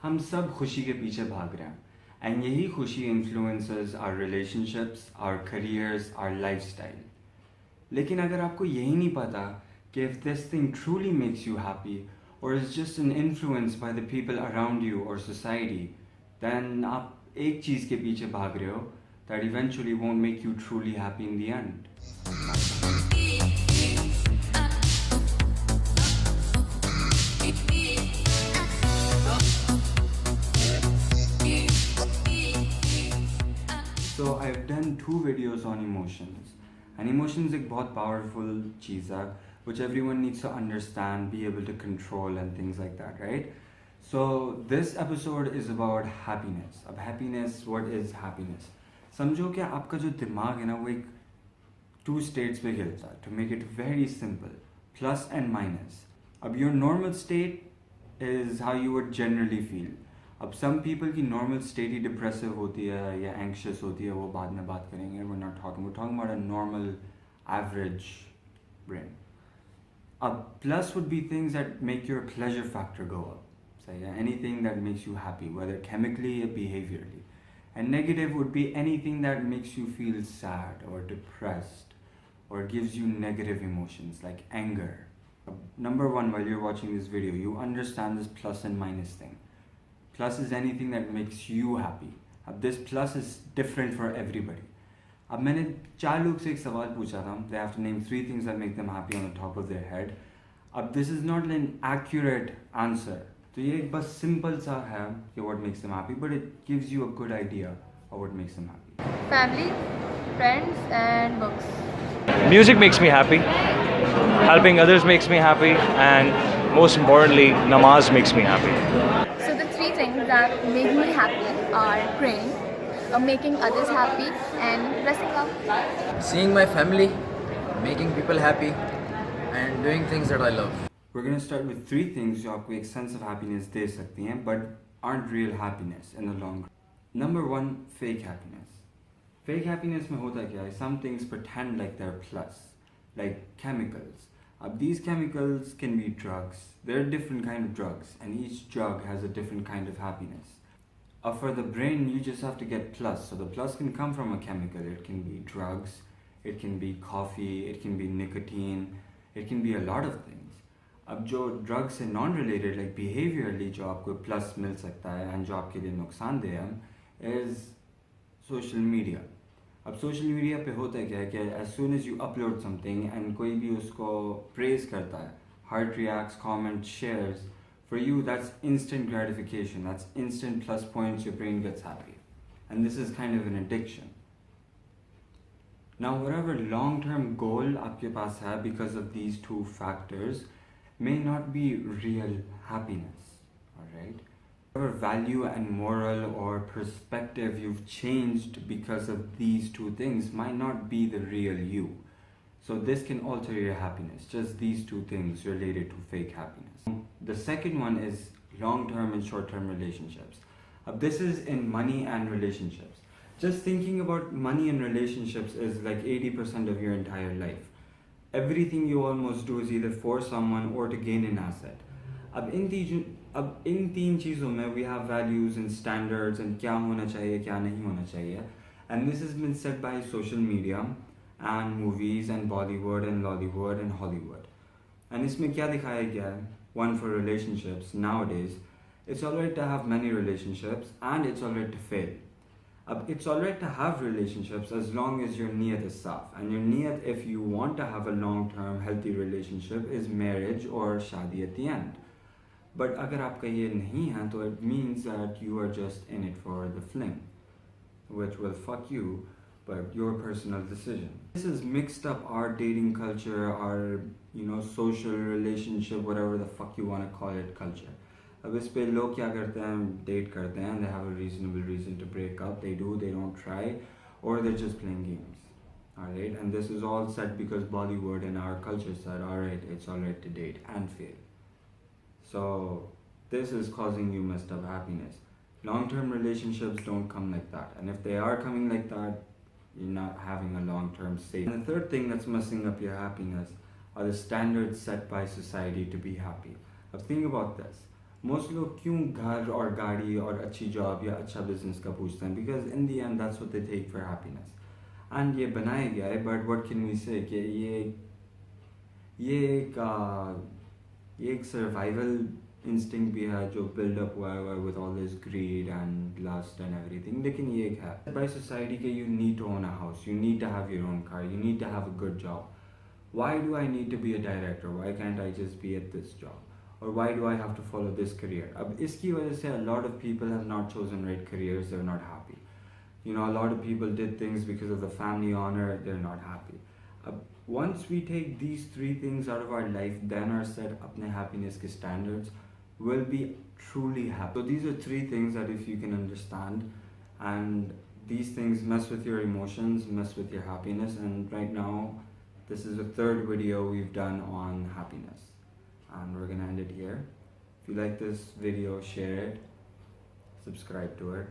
हम सब खुशी के पीछे भाग रहे हैं एंड यही खुशी influences our relationships, our careers, our lifestyle. लेकिन अगर आपको यही नहीं पता कि if this thing truly makes you happy और is just an influence by the people around you और सोसाइटी, देन आप एक चीज़ के पीछे भाग रहे हो that eventually won't make you truly happy in the end. So I've done 2 videos on emotions. And emotions एक बहुत powerful चीज़ है which everyone needs to understand, be able to control and things like that, right? So this episode is about happiness. अब happiness, what is happiness? समझो कि आपका जो दिमाग है ना वो एक 2 states पे खेलता है. To make it very simple, plus and minus. अब your normal state is how you would generally feel. अब some people की normal state ही depressive होती है या anxious होती है, वो बाद में बात करेंगे. We're talking about a normal average brain. अब plus would be things that make your pleasure factor go up. So yeah, anything that makes you happy, whether chemically or behaviorally. And negative would be anything that makes you feel sad or depressed or gives you negative emotions like anger. Number one, while you're watching this video, you understand this plus and minus thing. Plus is anything that makes you happy. अब this plus is different for everybody. अब मैंने 4 लोग से एक सवाल पूछा था. They have to name 3 things that make them happy on the top of their head. अब this is not an accurate answer. तो ये एक बस simple सा है कि what makes them happy, but it gives you a good idea of what makes them happy. Family, friends, and books. Music makes me happy, helping others makes me happy, and most importantly, namaz makes me happy. So the 3 things that make me happy are praying, making others happy, and dressing up. Seeing my family, making people happy, and doing things that I love. We're going to start with 3 things जो आपको एक sense of happiness दे सकती हैं but aren't real happiness in the long run. Number 1, fake happiness. Fake happiness में होता क्या है? Some things pretend like they're plus, like chemicals. These chemicals can be drugs. There are different kind of drugs and each drug has a different kind of happiness. For the brain, you just have to get plus. So the plus can come from a chemical. It can be drugs, it can be coffee, it can be nicotine, it can be a lot of things. अब जो drugs से non-related, like behaviorally जो आपको plus मिल सकता है and जो आपके लिए नुकसानदेह है is social media. अब social media पे होता क्या है कि as soon as you upload something and कोई भी उसको praise करता है, heart reacts, comments, shares, for you that's instant gratification, that's instant plus points, your brain gets happy. And this is kind of an addiction. Now whatever long-term goal आपके पास है because of these 2 factors may not be real happiness, alright? Whatever value and moral or perspective you've changed because of these 2 things might not be the real you. So this can alter your happiness, just these 2 things related to fake happiness. The second one is long-term and short-term relationships. This is in money and relationships. Just thinking about money and relationships is like 80% of your entire life. Everything you almost do is either for someone or to gain an asset. अब इन 3 चीज़ों में we have values and standards and क्या होना चाहिए क्या नहीं होना चाहिए, and this has been set by social media and movies and Bollywood and Lollywood and Hollywood. And इसमें क्या दिखाया गया है? One, for relationships nowadays, it's alright to have many relationships and it's alright to fail. It's alright to have relationships as long as your niyat is saf. And your niyat, if you want to have a long-term healthy relationship, is marriage or shadi at the end. But अगर आपका ये नहीं है, तो it means that you are just in it for the fling, which will fuck you, but your personal decision. This has mixed up our dating culture, our social relationship, whatever the fuck you want to call it, culture. अब इस पे लोग क्या करते हैं, date करते हैं, they have a reasonable reason to break up, they don't try, or they're just playing games. Alright, and this is all said because Bollywood and our culture said, alright, it's alright to date and fail. So this is causing you messed up happiness. Long-term relationships don't come like that, and if they are coming like that, you're not having a long-term safe. And the third thing that's messing up your happiness are the standards set by society to be happy. Now think about this. most लोग क्यों घर और गाड़ी और अच्छी job या अच्छा business का पूछते हैं? Because in the end that's what they take for happiness. And ये बनाया गया है, but what can we say कि ये एक सर्वाइवल इंस्टिंक्ट भी है जो बिल्डअप हुआ है with all this greed and lust and everything. लेकिन ये एक है बाय सोसाइटी के you need to own a house, you need to have your own car, you need to have a good job. Why do I need to be a director? Why can't I just be at this job? Or why do I have to follow this career? अब इसकी वजह से a lot of people have not chosen right careers, they're not happy. You know, a lot of people did things because of the family honor, they're not happy. Once we take these three things out of our life, then our set अपने happiness के standards will be truly happy. So these are three things that if you can understand, and these things mess with your emotions, mess with your happiness. And right now this is the third video we've done on happiness, and we're gonna end it here. If you like this video, share it, subscribe to it.